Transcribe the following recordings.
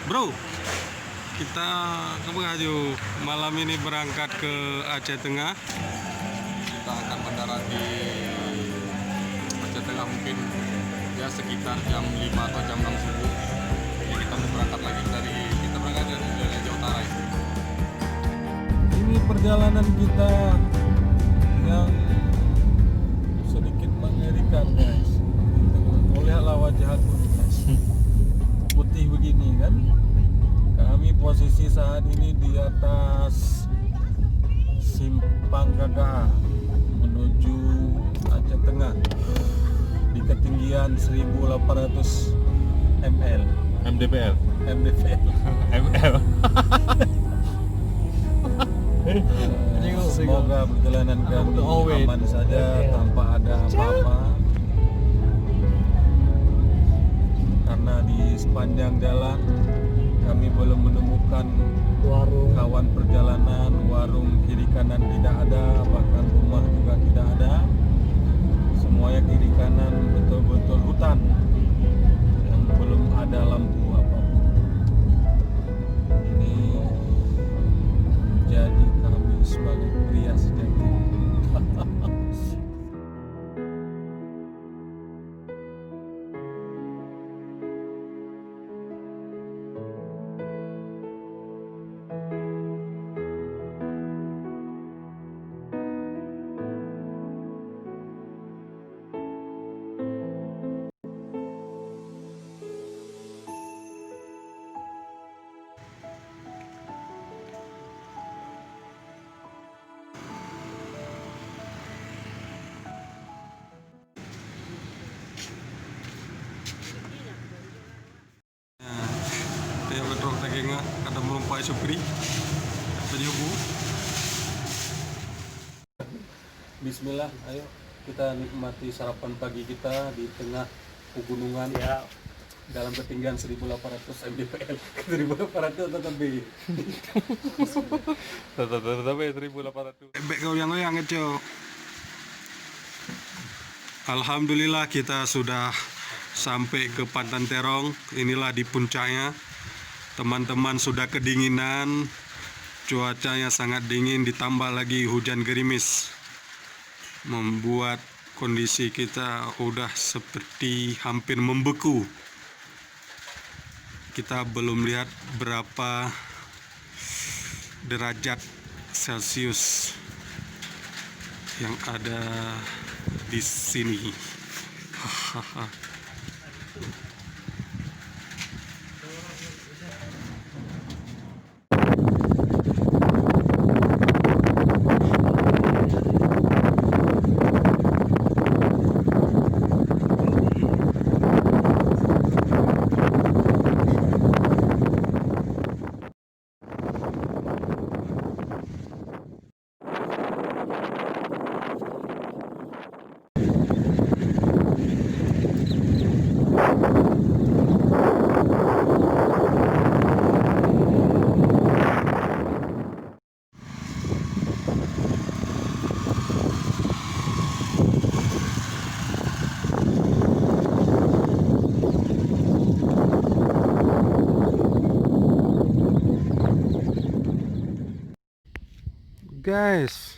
Bro, kita yuk malam ini berangkat ke Aceh Tengah. Kita akan mendarat di Aceh Tengah mungkin ya sekitar jam 5 atau jam 6 subuh. Jadi kita mau berangkat lagi dari Jawa Utara. Ini perjalanan kita yang sedikit mengerikan, guys. Lihatlah wajah aku, guys. Putih begini kan. Kami posisi saat ini di atas Simpang Gagak menuju Aceh Tengah di ketinggian 1800 ml. MDPL. mdpl. Semoga perjalanan kami aman saja tanpa ada apa-apa. Karena di sepanjang jalan kami belum menemukan kawan perjalanan, warung kiri kanan tidak ada, bahkan rumah juga tidak ada. Semuanya kiri kanan betul-betul hutan yang belum ada lampu apapun. Ini menjadi kami sebagai pria sejati. Dia betul tagingnya kada melumpai supri. Tadi bu. Bismillah, ayo kita nikmati sarapan pagi kita di tengah pegunungan ya, dalam ketinggian 1800 mdpl. 1800 lebih. Tetap 1800. Bek kau yang ngecok. Alhamdulillah kita sudah sampai ke Pantan Terong. Inilah di puncaknya. Teman-teman sudah kedinginan. Cuacanya sangat dingin ditambah lagi hujan gerimis. Membuat kondisi kita udah seperti hampir membeku. Kita belum lihat berapa derajat Celcius yang ada di sini. Hahaha. Guys,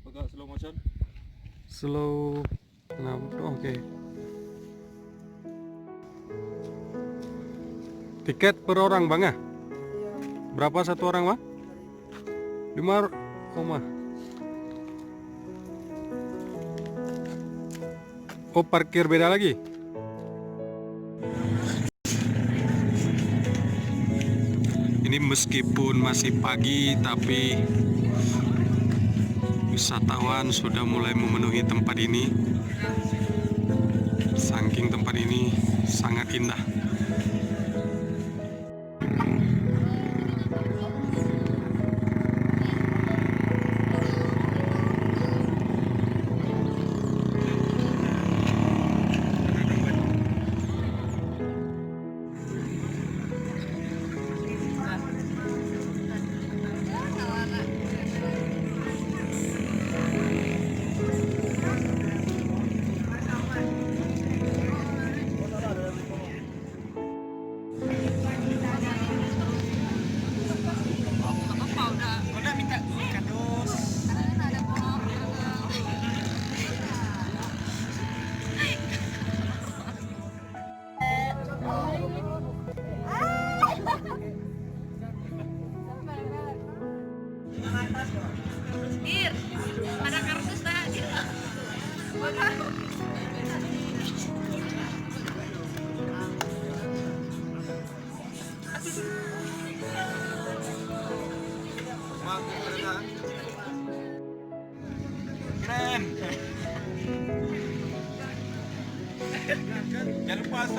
Pegang slow motion. slow. Oke. Tiket per orang bang ya? Berapa satu orang bang? 5 koma. Oh parkir beda lagi? Ini meskipun masih pagi tapi wisatawan sudah mulai memenuhi tempat ini. Saking tempat ini sangat indah.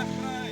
subscribe.